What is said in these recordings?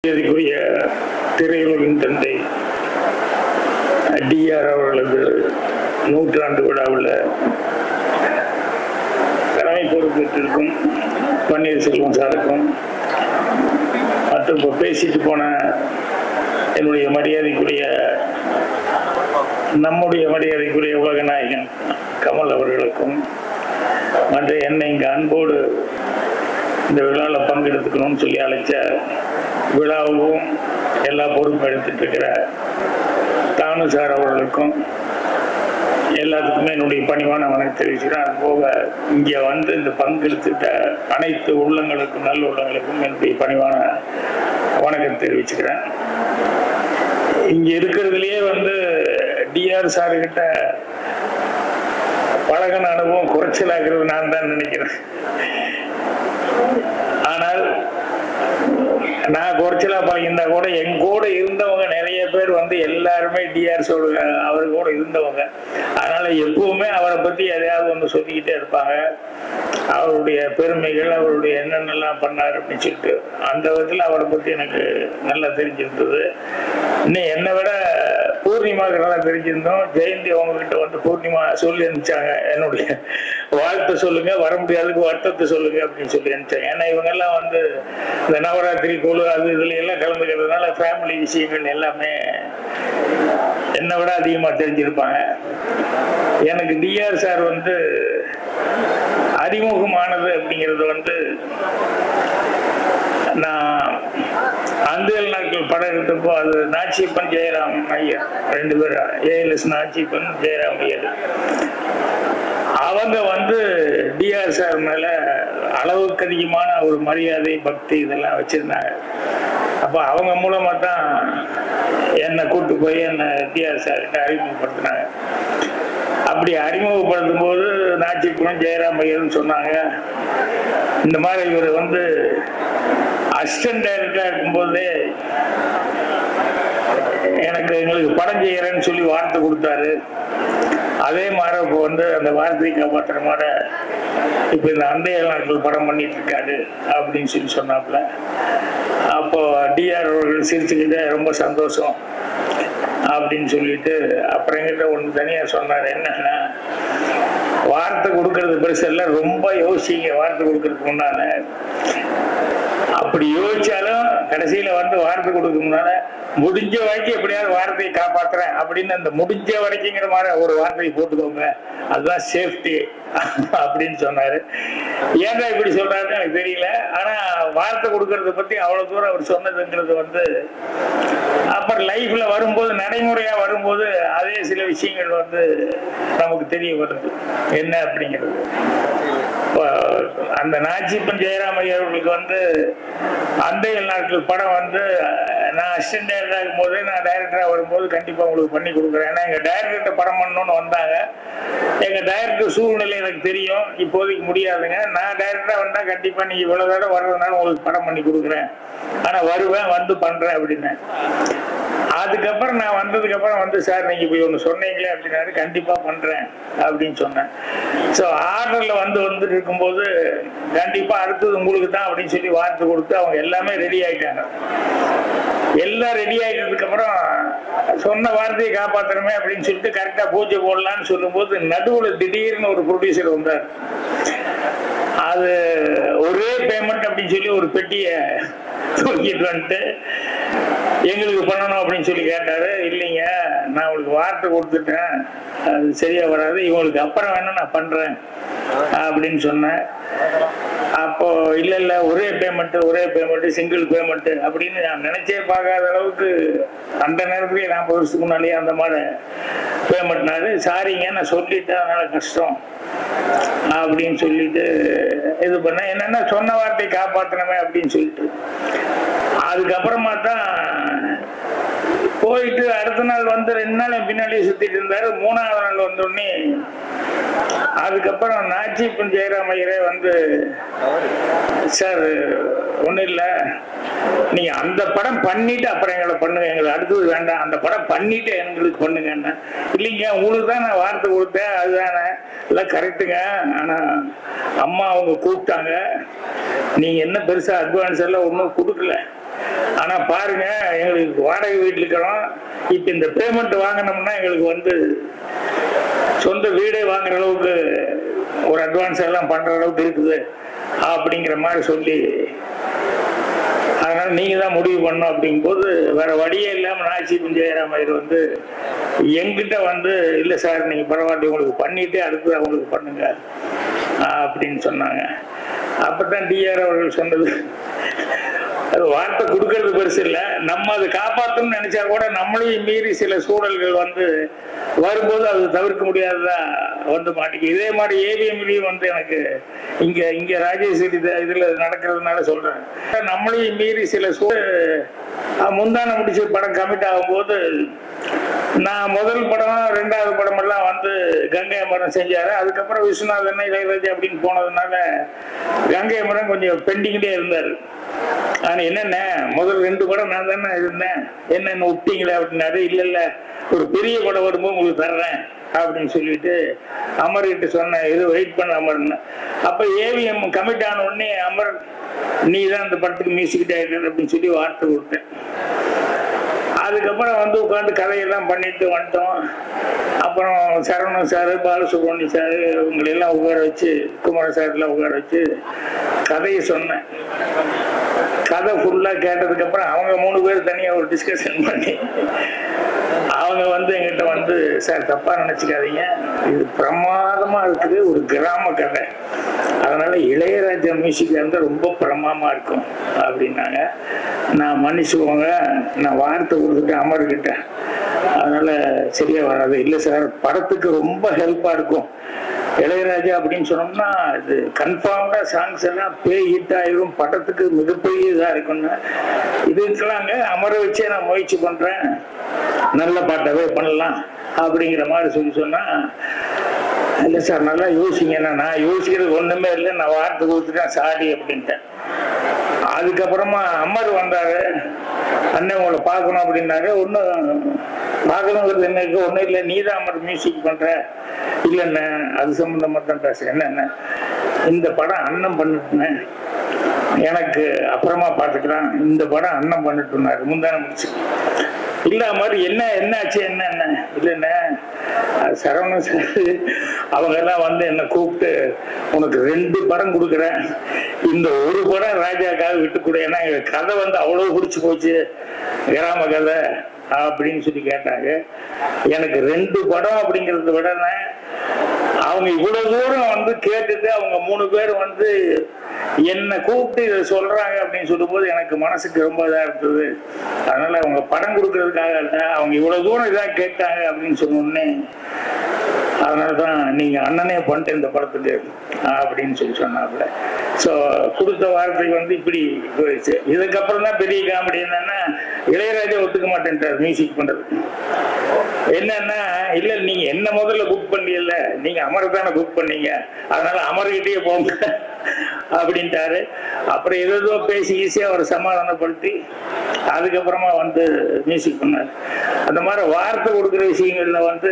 மரியாதைக்குரிய திரையுலகின் தந்தை டிஆர் அவர்களது நூற்றாண்டு விழாவில் தலைமை பொறுப்பேற்றிருக்கும் பன்னீர்செல்வம் சாருக்கும் மற்றும் இப்போ பேசிட்டு போன என்னுடைய மரியாதைக்குரிய நம்முடைய மரியாதைக்குரிய உலக நாயகன் கமல் அவர்களுக்கும் மற்ற என்னை இங்கே அன்போடு இந்த விழாவில் பங்கெடுத்துக்கணும்னு சொல்லி அழைச்ச விழாவும் எல்லா பொறுப்பும் எடுத்துட்டு இருக்கிற தானு சார் அவர்களுக்கும் எல்லாத்துக்குமே என்னுடைய பணிவான வணக்கம் தெரிவிச்சுக்கிறேன். அது போக இங்கே வந்து இந்த பங்கெடுத்துட்ட அனைத்து உள்ளங்களுக்கும் நல்ல உள்ளங்களுக்கும் என்னுடைய பணிவான வணக்கம் தெரிவிச்சுக்கிறேன். இங்கே இருக்கிறதுலையே வந்து டிஆர் சார்கிட்ட பழகின அனுபவம் குறைச்சலாகிறது நான் தான் நினைக்கிறேன். ஆனால் நான் குறைச்சலா பழகிருந்தா கூட என் கூட இருந்தவங்க நிறைய பேர் வந்து எல்லாருமே டிஆர் சொல்லுங்க அவரு கூட இருந்தவங்க. அதனால எப்பவுமே அவரை பத்தி எதையாவது ஒன்று சொல்லிக்கிட்டே இருப்பாங்க. அவருடைய பெருமைகள், அவருடைய என்னென்னலாம் பண்ணார் அப்படின்னு சொல்லிட்டு அந்த விதத்தில் அவரை பத்தி எனக்கு நல்லா தெரிஞ்சிருந்தது. இன்னும் என்னை விட பூர்ணிமாவுக்கு நல்லா தெரிஞ்சிருந்தோம். ஜெயந்தி அவங்ககிட்ட வந்து பூர்ணிமா சொல்லி அனுப்பிச்சாங்க, என்னுடைய வாழ்த்தை சொல்லுங்க, வர முடியாதுக்கு வருத்தத்தை சொல்லுங்க அப்படின்னு சொல்லி அனுப்பிச்சாங்க. ஏன்னா இவங்கெல்லாம் வந்து இந்த நவராத்திரி குழு அது இதுல எல்லாம் கலந்துக்கிறதுனால ஃபேமிலி விஷயங்கள் எல்லாமே என்னை விட அதிகமா தெரிஞ்சிருப்பாங்க. எனக்கு டிஆர் சார் வந்து அறிமுகமானது அப்படிங்கிறது வந்து நான் அந்தேல் நாட்கள் படம் எடுத்தப்போ அது நாச்சியப்பன் ஜெயராம் ஐயர் ரெண்டு பேரும், ஏஎல்எஸ் நாச்சியப்பன் ஜெயராம் ஐயர், அவங்க வந்து டிஆர் சார் மேல அளவுக்கு அதிகமான ஒரு மரியாதை பக்தி இதெல்லாம் வச்சிருந்தாங்க. அப்போ அவங்க மூலமா தான் என்னை கூட்டு போய் என்னை டிஆர் சார்கிட்ட அறிமுகப்படுத்தினாங்க. அப்படி அறிமுகப்படுத்தும் போது நாச்சியப்பன் ஜெயராம் ஐயர்னு சொன்னாங்க, இந்த மாதிரி இவர் வந்து அசிஸ்டன்ட் டைரக்டரா இருக்கும்போது எங்களுக்கு படம் செய்யறேன்னு சொல்லி வார்த்தை கொடுத்தாரு. அதே மாதிரி இப்போ வந்து அந்த வார்த்தையை காப்பாற்றுற மாதிரி இப்போ இந்த அந்தையல் நாட்கள் படம் பண்ணிட்டு இருக்காரு அப்படின்னு சொல்லி சொன்னாப்புல. அப்போ டிஆர் அவர்கள் சிரிச்சுக்கிட்டு ரொம்ப சந்தோஷம் அப்படின்னு சொல்லிட்டு அப்புறம் எங்கிட்ட ஒன்று தனியா சொன்னார், என்னன்னா வார்த்தை கொடுக்கறது பெருசு எல்லாம் ரொம்ப யோசிங்க வார்த்தை கொடுக்கறதுக்கு முன்னால. அப்படி யோசிச்சாலும் கடைசியில வந்து வார்த்தை கொடுக்க முன்னால முடிஞ்ச வரைக்கும் எப்படியாவது வார்த்தையை காப்பாத்துறேன் அப்படின்னு அந்த முடிஞ்ச வரைக்குங்கிற மாதிரி ஒரு வார்த்தையை போட்டுக்கோங்க, அதுதான் சேஃப்டி அப்படின்னு சொன்னாரு. ஏன்டா இப்படி சொல்றாருன்னு எனக்கு தெரியல. ஆனா வார்த்தை கொடுக்கறத பத்தி அவ்வளவு தூரம் அவர் சொன்னதுங்கிறது வந்து அப்புறம் லைஃப்ல வரும்போது நடைமுறையா வரும்போது அதே சில விஷயங்கள் வந்து நமக்கு தெரிய வருது என்ன அப்படிங்கிறது. அந்த நாச்சியப்பன் ஜெயராம் ஐயர்களுக்கு வந்து அந்தையல் நாட்கள் படம் வந்து நான் அசிஸ்டன்ட் டைரக்டரா இருக்கும் போது நான் டைரக்டரா வரும்போது கண்டிப்பா உங்களுக்கு பண்ணி கொடுக்குறேன். ஏன்னா எங்க டைரக்டர்கிட்ட படம் பண்ணணும்னு வந்தாங்க. எங்க டைரக்டர் சூழ்நிலை எனக்கு தெரியும், இப்போதைக்கு முடியாதுங்க, நான் டைரக்டரா வந்தா கண்டிப்பா நீங்க இவ்வளவு தடவை வர்றதுனால உங்களுக்கு படம் பண்ணி கொடுக்குறேன், ஆனா வருவேன் வந்து பண்றேன் அப்படின்னு. அதுக்கப்புறம் நான் வந்ததுக்கு அப்புறம் வந்து சார் நீங்க போய் ஒன்று சொன்னீங்களே அப்படின்னாரு, கண்டிப்பா பண்றேன் அப்படின்னு சொன்னேன். ஸோ ஆர்டர்ல வந்துட்டு இருக்கும்போது கண்டிப்பா அடுத்தது உங்களுக்கு தான் அப்படின்னு சொல்லி வார்த்தை கொடுத்து அவங்க எல்லாமே ரெடி ஆயிட்டாங்க. எல்லாம் ரெடி ஆயிட்டதுக்கு அப்புறம் சொன்ன வார்த்தையை காப்பாற்றணுமே அப்படின்னு சொல்லிட்டு கரெக்டா பூஜை போடலான்னு சொல்லும் போது நடுவுல திடீர்னு ஒரு ப்ரொடியூசர் வந்தார். அது ஒரே பேமெண்ட் அப்படின்னு சொல்லி ஒரு பெட்டியை தூக்கிட்டு வந்துட்டு எங்களுக்கு பண்ணணும் அப்படின்னு சொல்லி கேட்டாரு. இல்லைங்க, நான் உங்களுக்கு வார்த்தை கொடுத்துட்டேன், அது சரியா வராது, இவங்களுக்கு அப்புறம் வேணா நான் பண்றேன் அப்படின்னு சொன்னேன். அப்போ இல்ல ஒரே பேமெண்ட் சிங்கிள் பேமெண்ட் அப்படின்னு நான் நினைச்சே பார்க்காத அளவுக்கு அந்த நேரத்துலயே 40 வருஷத்துக்கு முன்னாலேயே அந்த மாதிரி பேமெண்ட்னாரு. சாரிங்க நான் சொல்லிட்டேன் அதனால கஷ்டம் அப்படின்னு சொல்லிட்டு இது பண்ண, என்னன்னா சொன்ன வார்த்தையை காப்பாற்றணுமே அப்படின்னு சொல்லிட்டு அதுக்கப்புறமா தான் போயிட்டு அடுத்த நாள் வந்து 2 நாள் பின்னாடியே சுத்திட்டு இருந்தாரு. 3ஆவது நாள் வந்தோடனே அதுக்கப்புறம் நாச்சியப்பன் ஜெயராம் ஐயரே வந்து, சார் ஒன்றும் இல்லை, நீங்க அந்த படம் பண்ணிட்டு அப்புறம் எங்களை பண்ணுங்க, எங்களுக்கு அடுத்தது வேண்டாம், அந்த படம் பண்ணிட்டு எங்களுக்கு பண்ணுங்கன்னா. இல்லைங்க உங்களுக்கு தான் நான் வார்த்தை கொடுத்தேன், அதுதானே இல்லை கரெக்டுங்க, ஆனா அம்மா அவங்க கூப்பிட்டாங்க, நீங்க என்ன பெருசா அட்வான்ஸ் எல்லாம் ஒன்றும் கொடுக்கல, ஆனா பாருங்க, எங்களுக்கு வாடகை வீட்டில் இருக்கிறோம். இப்ப இந்த பேமெண்ட் வாங்கினோம்னா எங்களுக்கு வந்து சொந்த வீடே வாங்குற அளவுக்கு ஒரு அட்வான்ஸ் எல்லாம் பண்ற அளவுக்கு இருக்குது அப்படிங்கிற மாதிரி சொல்லி, அதனால நீங்க தான் முடிவு பண்ணணும் அப்படிங்கும் போது வேற வழியே இல்லாம நாச்சி ஜெயராம் ஐயர் வந்து எங்கிட்ட வந்து, இல்லை சார் நீங்க பரவாயில்ல உங்களுக்கு பண்ணிட்டு அடுத்து அவங்களுக்கு பண்ணுங்க அப்படின்னு சொன்னாங்க. அப்பதான் டிஆர் அவர்கள் சொன்னது, அது வார்த்தை கொடுக்கறது பெருசு இல்லை, நம்ம அதை காப்பாற்றணும்னு நினைச்சா கூட நம்மளையும் மீறி சில சூழல்கள் வந்து வரும்போது அது தவிர்க்க முடியாததா வந்து மாட்டேங்குது. இதே மாதிரி ஏவிஎம்லையும் வந்து எனக்கு இங்க ராஜேஸ்வரி இதுல நடக்கிறதுனால சொல்றேன், நம்மளையும் மீறி சில சூழல் முந்தான முடிச்ச படம் கமிட் ஆகும்போது, நான் முதல் படம் ரெண்டாவது படம் எல்லாம் வந்து கங்கை அமரன் செஞ்சாரு. அதுக்கப்புறம் விஸ்வநாதன் இளையராஜா அப்படின்னு போனதுனால கங்கை அமரன் கொஞ்சம் பெண்டிங்லேயே இருந்தாரு. ஆனா என்னென்ன முதல் 2 படம் நான் தானே இருந்தேன், என்னென்ன விட்டீங்களே அப்படின்னாரு. இல்ல இல்ல ஒரு பெரிய படம் வரும்போது உங்களுக்கு தர்றேன் அப்படின்னு சொல்லிட்டு அமர்கிட்ட சொன்னேன், இது வெயிட் பண்ண அமர்ன்னு. அப்ப ஏவிஎம் கமிட் ஆன உடனே அமர் நீ தான் இந்த படத்துக்கு மியூசிக் டைரக்டர் அப்படின்னு சொல்லி வார்த்தை விட்டேன். அதுக்கப்புறம் வந்து உட்காந்து கதையெல்லாம் பண்ணிட்டு வந்துட்டோம். அப்புறம் சரவணன் சாரு, பாலசுப்ரமணியம் சாரு இவங்களெல்லாம் உட்கார வச்சு, குமார சார்லாம் உட்கார வச்சு கதையை சொன்னேன். கதை ஃபுல்லா கேட்டதுக்கு அப்புறம் அவங்க 3 பேர் தனியா ஒரு டிஸ்கஷன் பண்ணி அவங்க வந்து எங்கிட்ட வந்து, சார் தப்பா நினைச்சுக்காதீங்க, இது பிரமாதமா இருக்குது, ஒரு கிராம கதை, அதனால இளையராஜா மியூசிக் வந்து ரொம்ப பிரமாதமா இருக்கும் அப்படின்னாங்க. நான் மன்னிச்சுக்கோங்க, நான் வார்த்தை கொடுத்துட்டு அமர்கிட்ட, அதனால சரியா வராது. இல்லை சார் படத்துக்கு ரொம்ப ஹெல்ப்பா இருக்கும் இளையராஜா அப்படின்னு சொன்னோம்னா, இது கன்ஃபார்ம்டா சாங்ஸ் எல்லாம் ஹிட் ஆயிரும், படத்துக்கு மிகப்பெரிய இதா இருக்கும்னு. இதுக்கெல்லாங்க அமர வச்சே நான் முயற்சி பண்றேன், நல்ல பாட்டாவே பண்ணலாம் அப்படிங்கிற மாதிரி சொன்னா, இல்லை சார் நல்லா யோசிங்கன்னா, நான் யோசிக்கிறது ஒண்ணுமே இல்லை, நான் வார்த்தை கொடுத்துட்டேன் சாரி அப்படின்ட்டேன். அதுக்கப்புறமா அமர் வந்தாரு, அண்ணன் உங்களை பார்க்கணும் அப்படின்னாரு. ஒன்றும் பார்க்கணுங்கிறது என்ன இருக்கு, ஒன்றும் இல்லை, நீ தான் அமர் மியூசிக் பண்ற. இல்லைண்ணே அது சம்பந்தமா தான் பேசுறேன். என்னென்ன இந்த படம் அண்ணன் பண்ணிட்டுனேன், எனக்கு அப்புறமா பார்த்துக்கலாம், இந்த படம் அண்ணன் பண்ணிட்டுனாரு முந்தான முடிச்சு. இல்ல மாதிரி என்ன ஆச்சு என்ன இல்லைண்ணே சரவணன் சார் அவங்க எல்லாம் வந்து என்ன கூப்பிட்டு, உனக்கு 2 படம் கொடுக்குறேன், இந்த ஒரு படம் ராஜாக்காக விட்டு கொடு, ஏன்னா எங்க கதை வந்து அவ்வளவு பிடிச்சு போச்சு கிராம கதை அப்படின்னு சொல்லி கேட்டாங்க. எனக்கு 2 படம் அப்படிங்கறத விட அவங்க இவ்வளவு தூரம் வந்து கேட்டுட்டு அவங்க 3 பேர் வந்து என்ன கூப்பிட்டு இதை சொல்றாங்க அப்படின்னு சொல்லும் போது எனக்கு மனசுக்கு ரொம்ப இதா இருந்தது. அதனால அவங்க படம் கொடுக்கறதுக்காக இல்லை, அவங்க இவ்வளவு தூரம் இதா கேட்டாங்க அப்படின்னு சொன்னோடனே, அதனாலதான் நீங்க அண்ணனே பண்ணிட்டு இந்த படத்துக்கு அப்படின்னு சொல்லி சொன்னாப்புல. ஸோ கொடுத்த வார்த்தைக்கு வந்து இப்படி போயிடுச்சு. இதுக்கப்புறம் தான் பெரிய காமெடி என்னன்னா, இளையராஜா ஒத்துக்க மாட்டேன்ட்டார் மியூசிக் பண்றது. என்னன்னா, இல்ல நீங்க என்ன முதல்ல புக் பண்ணல, நீங்க அமர் தானே புக் பண்ணீங்க, அதனால அமர்கிட்டயே போங்க அப்படின்ட்டாரு. அப்புறம் ஏதோ பேசி ஈஸியா ஒரு சமாதானப்படுத்தி அதுக்கப்புறமா வந்து மியூசிக் பண்ணார். அந்த மாதிரி வார்த்தை கொடுக்குற விஷயங்கள்ல வந்து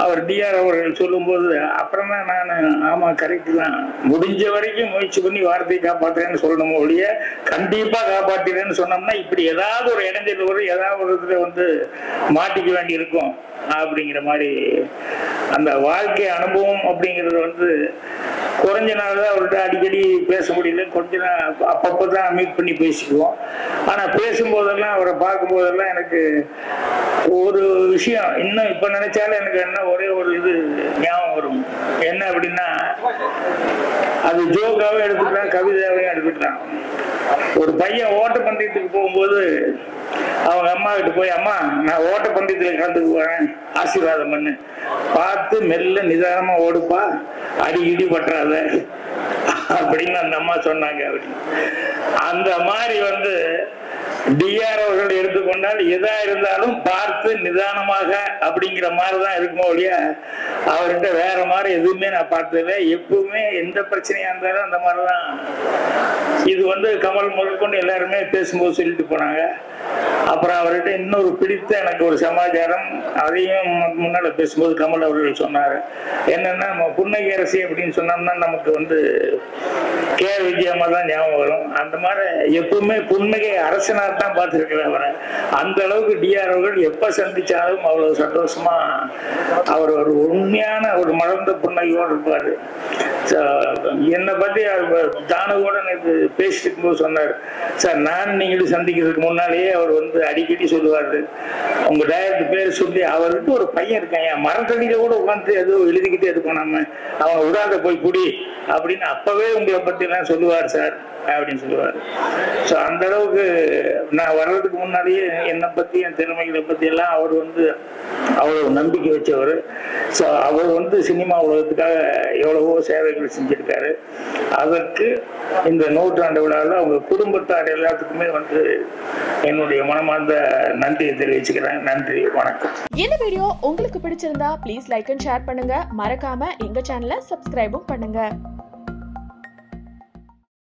அவர் டிஆர் அவர்கள் சொல்லும் போது அப்புறம் தான் நான் ஆமா கரெக்ட் தான், முடிஞ்ச வரைக்கும் முயற்சி பண்ணி வார்த்தையை காப்பாற்றுறேன்னு சொல்லணும் ஒழிய கண்டிப்பா காப்பாற்றுறேன்னு சொன்னோம்னா இப்படி ஏதாவது ஒரு இடைஞ்சல் வரும், ஏதாவது ஒரு இதுல வந்து மாட்டிக்க வேண்டி இருக்கும் அப்படிங்கிற மாதிரி. அந்த வாழ்க்கை அனுபவம் அப்படிங்கிறது வந்து குறைஞ்ச நாள் தான் அவர்கிட்ட அடிக்கடி பேச முடியல, கொஞ்ச நாள் அப்பப்பதான் மீட் பண்ணி பேசிக்குவோம். ஆனா பேசும்போதெல்லாம் அவரை பார்க்கும் போதெல்லாம் எனக்கு ஒரு விஷயம் இன்னும் இப்ப நினைச்சாலும் எனக்கு என்ன ஒரே ஒரு இது ஞாபகம் வரும். என்ன அப்படின்னா, அது ஜோக்காவே எடுத்துக்கலாம், கவிதாவையும் எடுத்துக்கலாம். ஒரு பையன் ஓட்டப்பந்தயத்துக்கு போகும்போது அவங்க அம்மா கிட்ட போய், அம்மா நான் ஓட்டப்பந்தயத்துல கலந்துக்கு போறேன், ஆசீர்வாதம் பண்ணு, பார்த்து மெல்ல நிதானமா ஓடுப்பா, அடிக்கடி பற்றாத அப்படின்னு அந்த அம்மா சொன்னாங்க. அப்படி அந்த மாதிரி வந்து டிஆர் அவர்கள் எடுத்துக்கொண்டால் எதா இருந்தாலும் பார்த்து நிதானமாக அப்படிங்கிற மாதிரிதான் இருக்குமோ இல்லையா, அவர்கிட்ட வேற மாதிரி எதுவுமே நான் பார்த்ததில்லை. எப்பவுமே எந்த பிரச்சனையா இருந்தாலும் அந்த மாதிரிதான். இது கமல் முதற்கொண்டு எல்லாருமே பேசும்போது சொல்லிட்டு போனாங்க. அப்புறம் அவர்கிட்ட இன்னொரு பிடித்த எனக்கு ஒரு சமாச்சாரம், அதையும் முன்னால பேசும்போது கமல் அவர்கள் சொன்னாரு. என்னன்னா, நம்ம புன்னகை அரசி அப்படின்னு சொன்னோம்னா நமக்கு கே விஜயமா தான் ஞாபகம் வரும். அந்த மாதிரி எப்பவுமே புன்னகை அரசனாக தான் பார்த்துருக்கிறேன் அவரை. அந்த அளவுக்கு டிஆர் அவர்கள் எப்ப சந்திச்சாலும் அவ்வளவு சந்தோஷமா அவர் ஒரு உண்மையான ஒரு மலர்ந்த புன்னகையோடு இருப்பாரு. என்னை பத்தி தானு கூட எனக்கு பேசிட்டு போது சொன்னார், சார் நான் நீங்களும் சந்திக்கிறதுக்கு முன்னாலேயே அவர் அடிக்கடி சொல்லுவாரு, உங்க டைரக்டர் பேர் சொல்லி, அவர்கிட்ட ஒரு பையன் இருக்கான், என் மரத்தடியில கூட உட்காந்து ஏதோ எழுதிக்கிட்டே இருக்கோம், நம்ம அவன் விடாத போய் புடி அப்படின்னு அப்பவே உங்களை பத்தி எல்லாம் சொல்லுவார் சார் அப்படின்னு சொல்லுவார். ஸோ அந்த அளவுக்கு நான் வர்றதுக்கு முன்னாடியே என்னை பத்தி என் திறமைகளை பத்தி எல்லாம் அவர் அவ்வளவு நம்பிக்கை வச்சவர். ஸோ அவர் சினிமா உலகத்துக்காக எவ்வளவோ சேவைகள் செஞ்சிருக்காரு. அதற்கு இந்த நூற்றாண்டு விழாவில் அவங்க குடும்பத்தார் எல்லாத்துக்குமே என்னுடைய மனமார்ந்த நன்றியை தெரிவிச்சுக்கிறேன். நன்றி, வணக்கம். இந்த வீடியோ உங்களுக்கு பிடிச்சிருந்தா ப்ளீஸ் லைக் அண்ட் ஷேர் பண்ணுங்க. மறக்காம எங்க சேனலை சப்ஸ்கிரைபும் பண்ணுங்க.